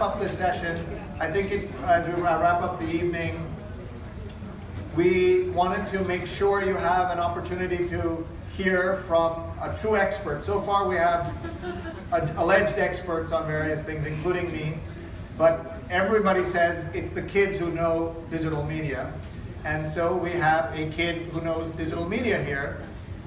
Up this session, I think as we wrap up the evening, we wanted to make sure you have an opportunity to hear from a true expert. So far we have alleged experts on various things, including me, but everybody says it's the kids who know digital media. And so we have a kid who knows digital media here.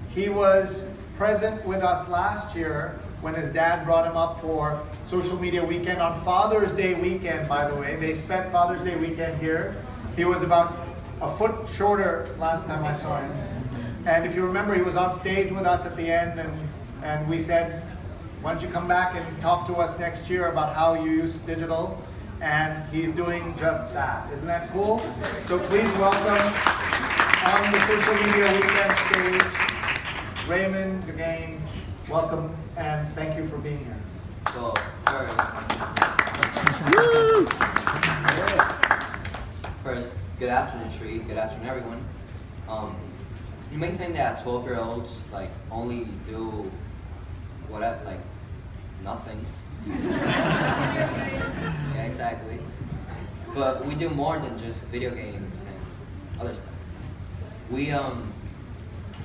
He was present with us last year when his dad brought him up for social media weekend on Father's Day weekend, by the way. They spent Father's Day weekend here. He was about a foot shorter last time I saw him. And if you remember, he was on stage with us at the end, and we said, why don't you come back and talk to us next year about how you use digital? And he's doing just that. Isn't that cool? So please welcome on the social media weekend stage, Raymond again. Welcome and thank you for being here. So first, good afternoon, Sree. Good afternoon, everyone. You may think that 12-year-olds only do nothing. Yeah, exactly. But we do more than just video games and other stuff. We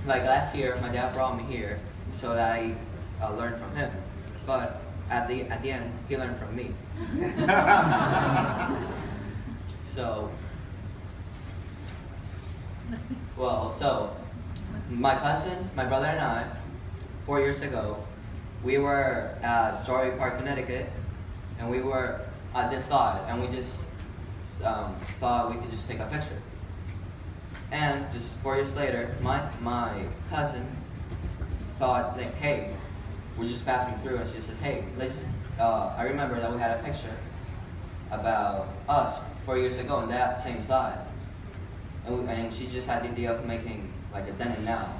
last year, my dad brought me here so that I learned from him. But at the end, he learned from me. So my cousin, my brother and I, 4 years ago, we were at Story Park, Connecticut, and we were at this lot, and we just thought we could just take a picture. And just 4 years later, my cousin thought, hey, we're just passing through, and she says, hey, let's just, I remember that we had a picture about us 4 years ago in that same slide. And she just had the idea of making a then and now.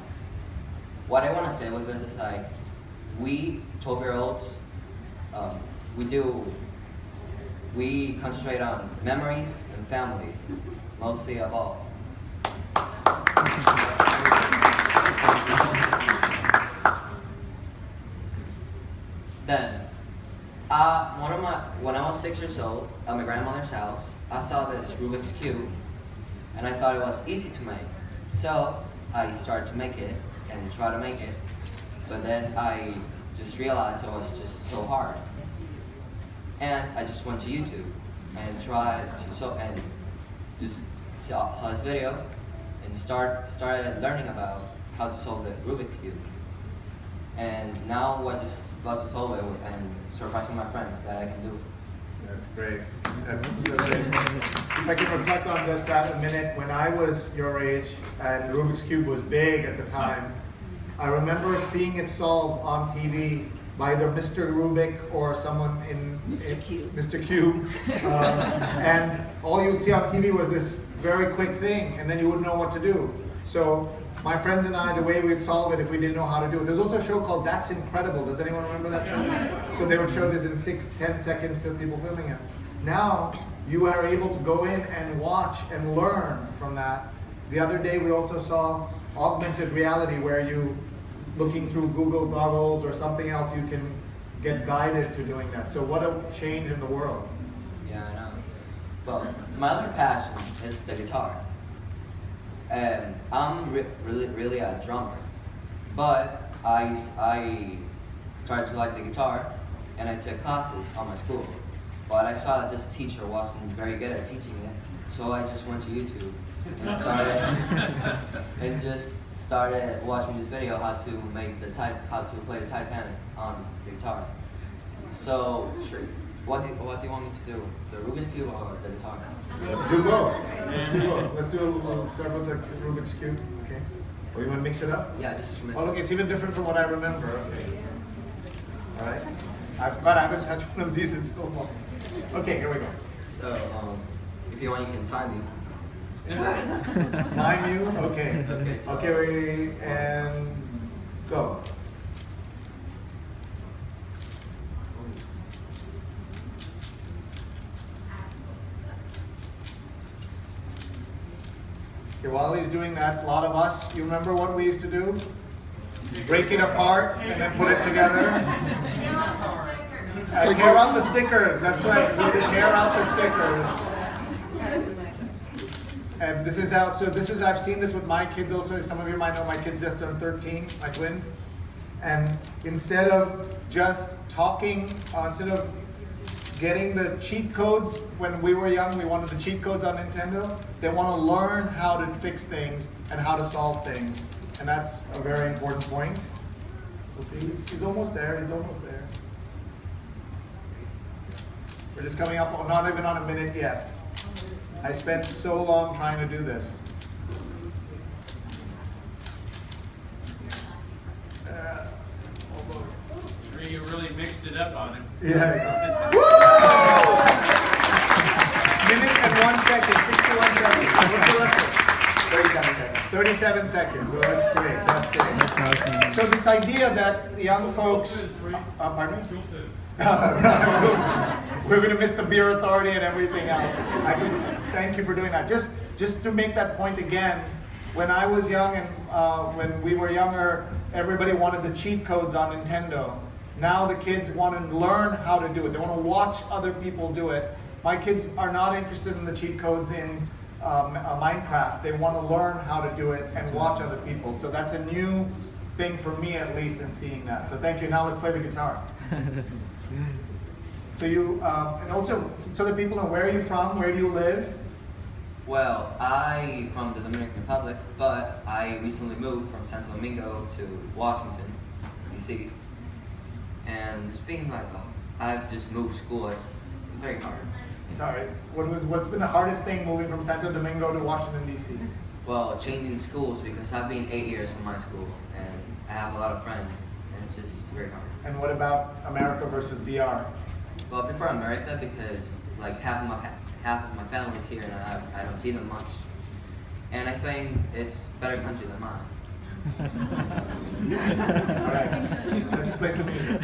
What I want to say with this is we 12-year-olds, we concentrate on memories and family, mostly of all. Then, when I was 6 years old, at my grandmother's house, I saw this Rubik's Cube, and I thought it was easy to make. So I started to make it and try to make it, but then I just realized it was just so hard. And I just went to YouTube and tried to just saw this video and started learning about how to solve the Rubik's Cube. And now I just love to solve it and surprising my friends that I can do. That's great. That's so great. If I can reflect on just that a minute, when I was your age and the Rubik's Cube was big at the time, I remember seeing it solved on TV by either Mr. Rubik or someone in Mr. Cube. And all you would see on TV was this very quick thing, and then you wouldn't know what to do. So my friends and I, the way we'd solve it if we didn't know how to do it. There's also a show called That's Incredible. Does anyone remember that show? So they would show this in 6-10 seconds, people filming it. Now, you are able to go in and watch and learn from that. The other day we also saw augmented reality where you, looking through Google goggles or something else, you can get guided to doing that. So what a change in the world. Yeah, I know. Well, my other passion is the guitar. And I'm really a drummer, but I started to like the guitar, and I took classes on my school. But I saw that this teacher wasn't very good at teaching it, so I just went to YouTube and started watching this video how to play the Titanic on the guitar. So, sure. What do you want me to do? The Rubik's Cube or the guitar? Let's do both. Let's do a little start with the Rubik's Cube. Okay. Or you want to mix it up? Yeah, just mix it. Oh, look, it's even different from what I remember. Okay. All right. I forgot I haven't touched one of these in so long. Okay, here we go. So, if you want, you can time me. Time you? Okay. Okay. So, okay, and go. Okay, while he's doing that, a lot of us, you remember what we used to do? Break it apart and then put it together. Tear out the stickers, that's right. stickers. And this is how, I've seen this with my kids also. Some of you might know my kids just turned 13, my twins. And instead of just talking, instead of getting the cheat codes, when we were young, we wanted the cheat codes on Nintendo. They want to learn how to fix things and how to solve things. And that's a very important point. We'll see, he's almost there, We're just coming up, not even on a minute yet. I spent so long trying to do this. You really mixed it up on him. Yeah. Minute and 1 second, 61 seconds. What's the record? 37 seconds. 37 seconds. Oh, that's great. That's great. So this idea that young folks, pardon me? We're going to miss the beer authority and everything else. Thank you for doing that. Just to make that point again, when I was young and when we were younger, everybody wanted the cheat codes on Nintendo. Now the kids want to learn how to do it. They want to watch other people do it. My kids are not interested in the cheat codes in Minecraft. They want to learn how to do it and watch other people. So that's a new thing for me, at least, in seeing that. So thank you. Now let's play the guitar. So you, and also, so that people know, where are you from? Where do you live? Well, I'm from the Dominican Republic, but I recently moved from Santo Domingo to Washington, D.C. And speaking like, I've just moved school. It's very hard. Sorry. What's been the hardest thing moving from Santo Domingo to Washington, D.C.? Well, changing schools, because I've been 8 years from my school, and I have a lot of friends, and it's just very hard. And what about America versus DR? Well, I prefer America because like half of my family is here, and I don't see them much. And I think it's a better country than mine. All right, let's play some music.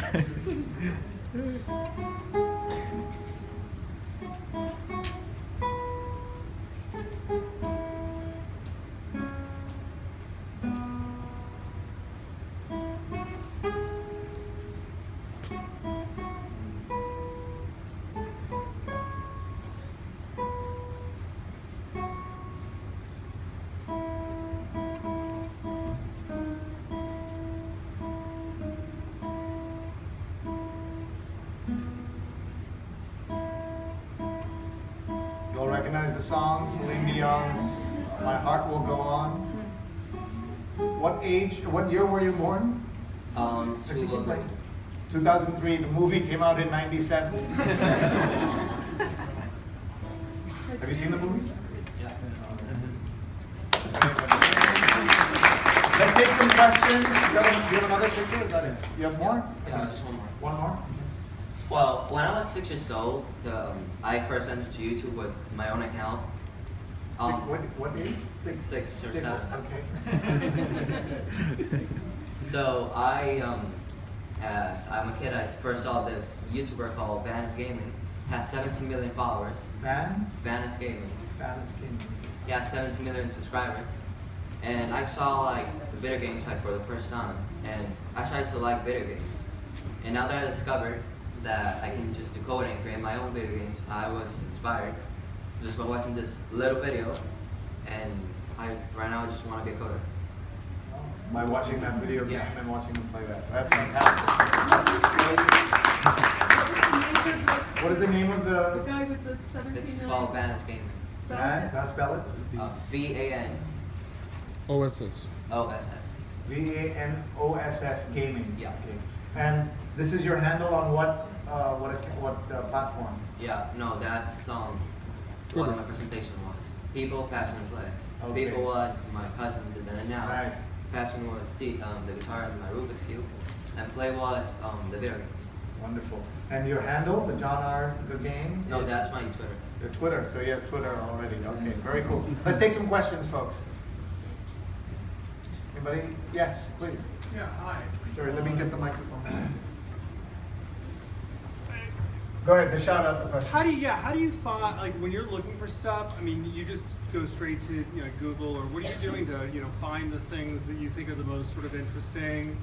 You'll recognize the song, Celine Dion's My Heart Will Go On. What year were you born? 2003. The movie came out in 97. Have you seen the movie? Yeah. Let's take some questions. Do you have another picture? Is that it? You have more? Yeah, just one more. One more? Well, when I was 6 years old, I first entered to YouTube with my own account. What age? Six or 6, seven. Okay. So as I'm a kid, I first saw this YouTuber called Vanis Gaming. Has 17 million followers. Vanis Gaming. Vanis Gaming. He has 17 million subscribers. And I saw like the video games like for the first time, and I tried to like video games. And now that I discovered that I can just do coding and create my own video games, I was inspired just by watching this little video, and right now I just want to be a coder. By watching that video game Yeah. and watching them play that. That's fantastic. What is the name of The the guy with the 17 It's million? called Vanis Gaming. Spell band? it. Can I spell it? VANOSS. OSS. VANOSS Gaming. Yeah. Okay. And this is your handle on what platform? Yeah, no, that's what my presentation was. People, passion, and play. Okay. People was my cousins, and then now Nice. passion was the guitar and my Rubik's Cube, and play was the video games. Wonderful. And your handle, the John R. The Game? No, is that's my Twitter. your Twitter. So he has Twitter already. Okay, very cool. Let's take some questions, folks. Anybody? Yes, please. Yeah, hi. Sorry, let me get the microphone. Go ahead, just shout out the question. How do you find, like, when you're looking for stuff? I mean, you just go straight to Google, or what are you doing to find the things that you think are the most sort of interesting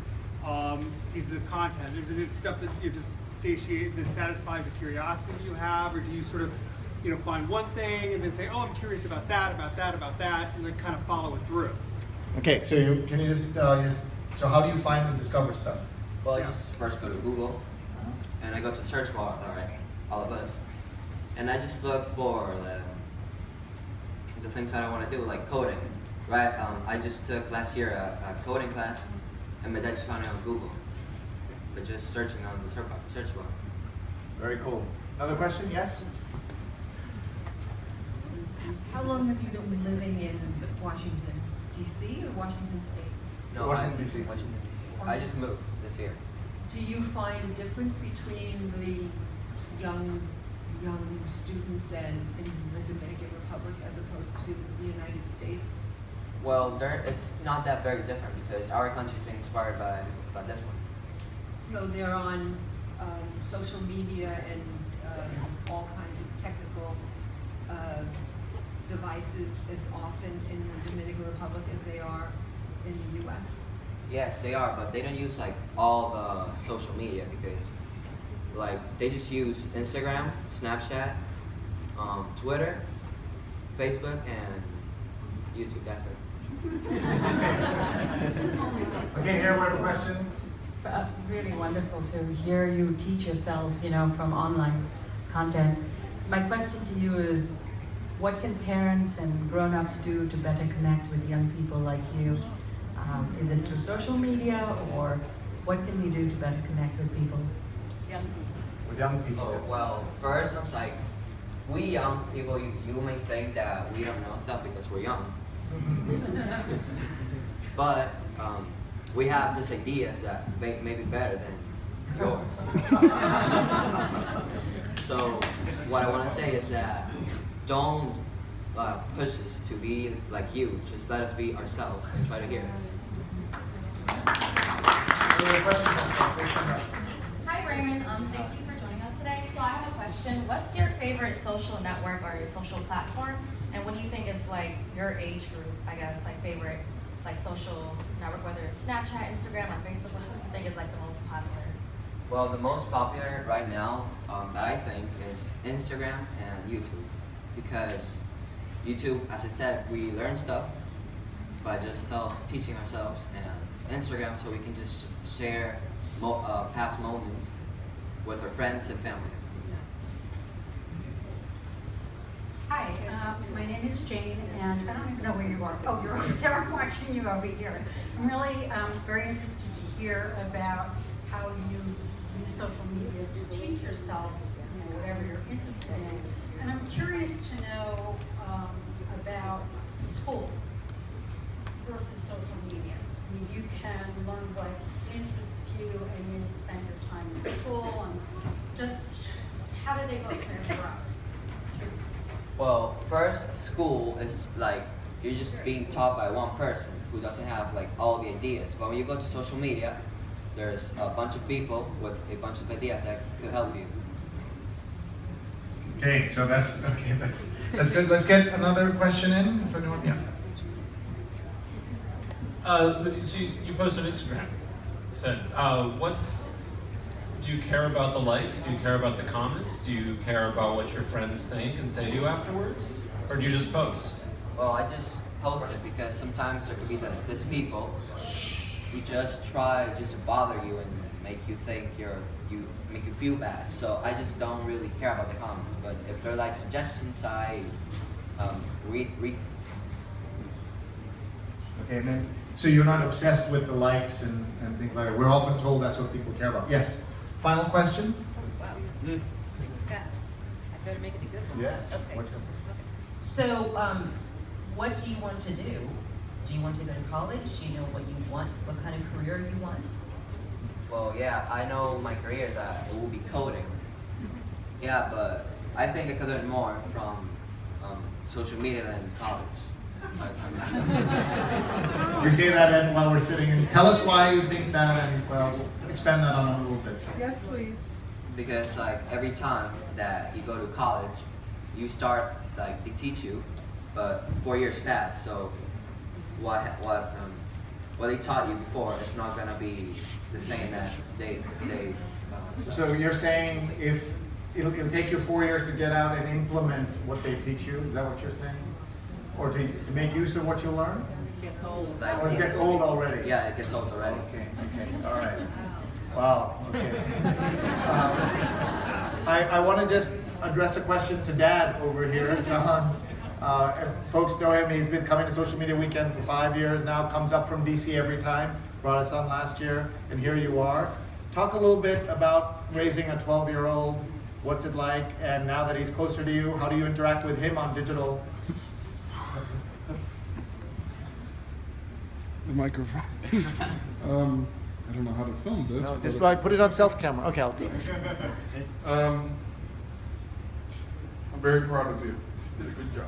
pieces of content? Is it stuff that you just that satisfies a curiosity you have, or do you sort of find one thing and then say, oh, I'm curious about that, and then kind of follow it through. Okay, so can you just so how do you find and discover stuff? Well, I just first go to Google, and I go to search bar, all of us, and I just look for the things that I want to do, like coding, right? I just took last year a coding class, and I just found it on Google, but just searching on the search bar. Very cool. Another question? Yes? How long have you been living in Washington, D.C. or Washington State? No, Washington, D.C. Washington, D.C. I just moved this year. Do you find a difference between the young students in the Dominican Republic as opposed to the United States? Well, it's not that very different because our country's being inspired by this one. So they're on social media and all kinds of technical devices as often in the Dominican Republic as they are in the U.S.? Yes, they are, but they don't use like all the social media because like they just use Instagram, Snapchat, Twitter, Facebook, and YouTube. That's it. Okay, here we have a question. Really wonderful to hear you teach yourself, from online content. My question to you is, what can parents and grown-ups do to better connect with young people like you? Is it through social media, or what can we do to better connect with people? Young people. With young people. Oh, well, first, like we young people, you may think that we don't know stuff because we're young, but we have these ideas that may be better than yours. So what I want to say is that don't push us to be like you. Just let us be ourselves and try to hear us. Hi Raymond, thank you for joining us today. So I have a question. What's your favorite social network or your social platform? And what do you think is like your age group, I guess, like favorite like social network, whether it's Snapchat, Instagram, or Facebook? Which one do you think is like the most popular? Well, the most popular right now that I think is Instagram and YouTube, because YouTube, as I said, we learn stuff by just self-teaching ourselves, and Instagram so we can just share past moments with our friends and family. Hi, my name is Jane, and I don't even know where you are. Oh, you're over there. I'm watching you over here. I'm really very interested to hear about how you use social media to teach yourself, whatever you're interested in. And I'm curious to know about school versus social media. I mean, you can learn what interests you, and you spend your time in school, and just how do they both interact? Well, first, school is like you're just being taught by one person who doesn't have like all the ideas. But when you go to social media, there's a bunch of people with a bunch of ideas that could help you. Okay, so that's good. Let's get another question in. If anyone, yeah. So you post on Instagram. Said, do you care about the likes? Do you care about the comments? Do you care about what your friends think and say to you afterwards? Or do you just post? Well, I just post it because sometimes there could be these people who just try just to bother you and make you think make you feel bad. So I just don't really care about the comments. But if they're like suggestions, I read. Okay, and then so you're not obsessed with the likes and things like that. We're often told that's what people care about. Yes. Final question? Wow. I better make it a good one. Yes. Okay. So, what do you want to do? Do you want to go to college? Do you know what you want? What kind of career you want? Well, yeah, I know my career that it will be coding. Yeah, but I think I could learn more from social media than college. By the time. We say that while we're sitting, and tell us why you think that, and we'll expand that on a little bit. Yes, please. Because like every time that you go to college, you start like they teach you, but 4 years pass. So what they taught you before is not gonna be the same as today's. So you're saying if it'll take you 4 years to get out and implement what they teach you. Is that what you're saying? Or to make use of what you learn? Gets old. Or it gets old already? Yeah, it gets old already. Okay, all right. Wow, okay. I want to just address a question to Dad over here, John. Folks know him, he's been coming to Social Media Weekend for 5 years now, comes up from DC every time, brought his son last year, and here you are. Talk a little bit about raising a 12-year-old, what's it like, and now that he's closer to you, how do you interact with him on digital? The microphone. I don't know how to film this. No, this, I put it on self-camera. Okay, I'll do it. I'm very proud of you. You did a good job.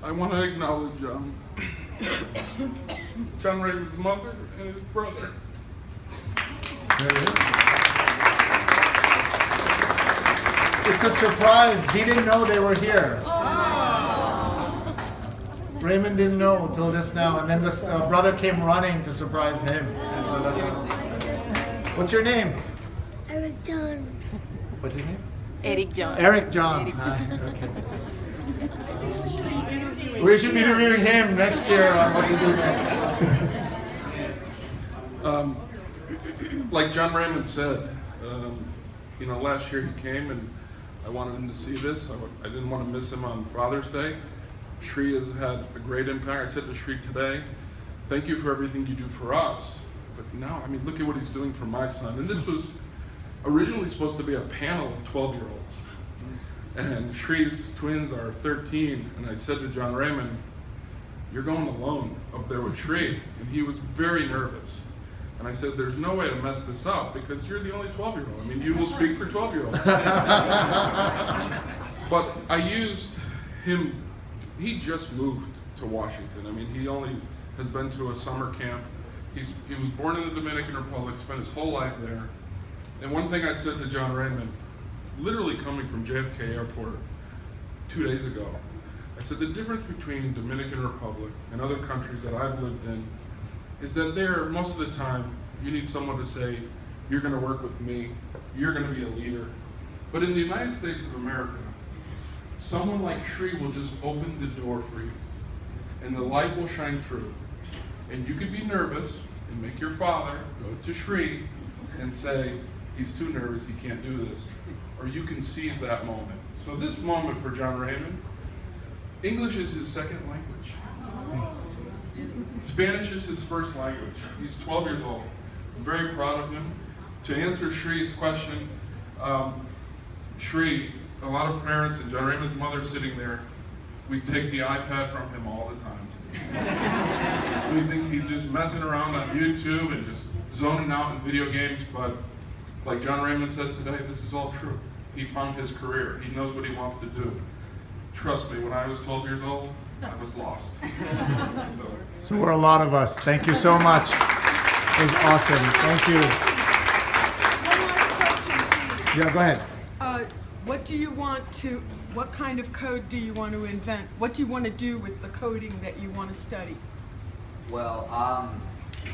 I want to acknowledge John Raymond's mother and his brother. It's a surprise. He didn't know they were here. Raymond didn't know until just now, and then this brother came running to surprise him. And so that's what's your name? Eric John. What's his name? Eric John. Eric John. Hi. Okay. We should be interviewing him next year on what to do next. Like John Raymond said, last year he came and I wanted him to see this. I didn't want to miss him on Father's Day. Sree has had a great impact. I said to Sree today, thank you for everything you do for us. But now, look at what he's doing for my son. And this was originally supposed to be a panel of 12-year-olds. And Shree's twins are 13. And I said to John Raymond, you're going alone up there with Sree. And he was very nervous. And I said, there's no way to mess this up because you're the only 12-year-old. You will speak for 12-year-olds. But I used him. He just moved to Washington. He only has been to a summer camp. He was born in the Dominican Republic, spent his whole life there. And one thing I said to John Raymond, literally coming from JFK Airport 2 days ago, I said the difference between Dominican Republic and other countries that I've lived in is that there, most of the time, you need someone to say, you're going to work with me, you're going to be a leader. But in the United States of America, someone like Sree will just open the door for you, and the light will shine through. And you could be nervous and make your father go to Sree and say, he's too nervous, he can't do this. Or you can seize that moment. So this moment for John Raymond, English is his second language. Spanish is his first language. He's 12 years old. I'm very proud of him. To answer Shree's question, Sree, a lot of parents and John Raymond's mother sitting there, we take the iPad from him all the time. We think he's just messing around on YouTube and just zoning out in video games, but like John Raymond said today, this is all true. He found his career. He knows what he wants to do. Trust me, when I was 12 years old, I was lost. So we're a lot of us. Thank you so much. It was awesome. Thank you. Yeah, go ahead. What kind of code do you want to invent? What do you want to do with the coding that you want to study? Well,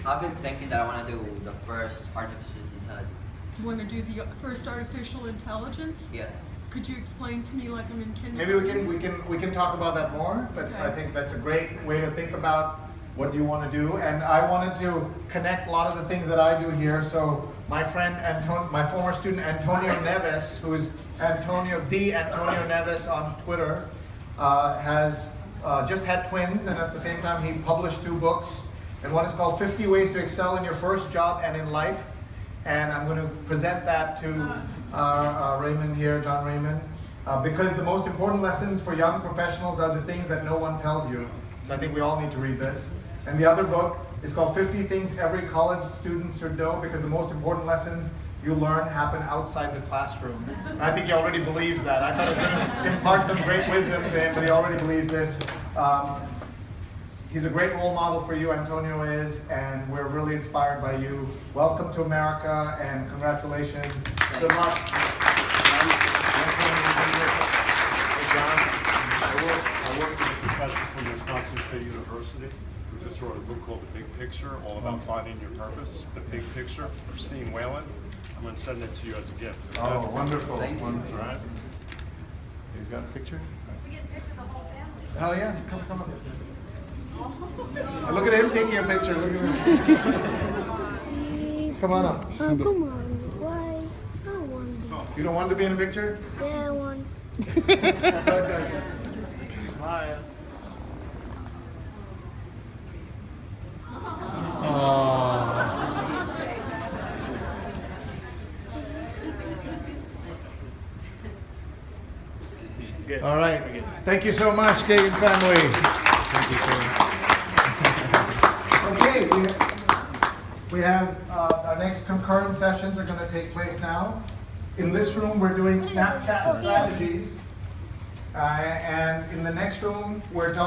I've been thinking that I want to do the first artificial intelligence. You want to do the first artificial intelligence? Yes. Could you explain to me like I'm in kindergarten? Maybe we can talk about that more, but Okay. I think that's a great way to think about what you want to do. And I wanted to connect a lot of the things that I do here. So my friend, my former student Antonio Neves, who is Antonio Neves on Twitter, has just had twins, and at the same time he published 2 books. And one is called 50 Ways to Excel in Your First Job and in Life. And I'm going to present that to Raymond here, John Raymond, because the most important lessons for young professionals are the things that no one tells you. So I think we all need to read this. And the other book is called 50 Things Every College Student Should Know, because the most important lessons you learn happen outside the classroom. And I think he already believes that. I thought it was going to impart some great wisdom to him, but he already believes this. He's a great role model for you, Antonio is, and we're really inspired by you. Welcome to America, and congratulations. Good luck. I work with professor from Wisconsin State University, who just wrote a book called The Big Picture, all about finding your purpose, the big picture. Christine Whalen. I'm going to send it to you as a gift. Oh, wonderful. Thank you. Wonderful. All right. He's got a picture? We get a picture of the whole family. Hell yeah, come on. Look at him taking a picture. Look at him. Come on up. Oh, come on. Why? I don't want to. You don't want to be in a picture? Yeah, I want. Okay. Smile. All right. Thank you so much, Dave family. Thank you, Okay, we have our next concurrent sessions are going to take place now. In this room, we're doing Snapchat strategies. And in the next room, we're talking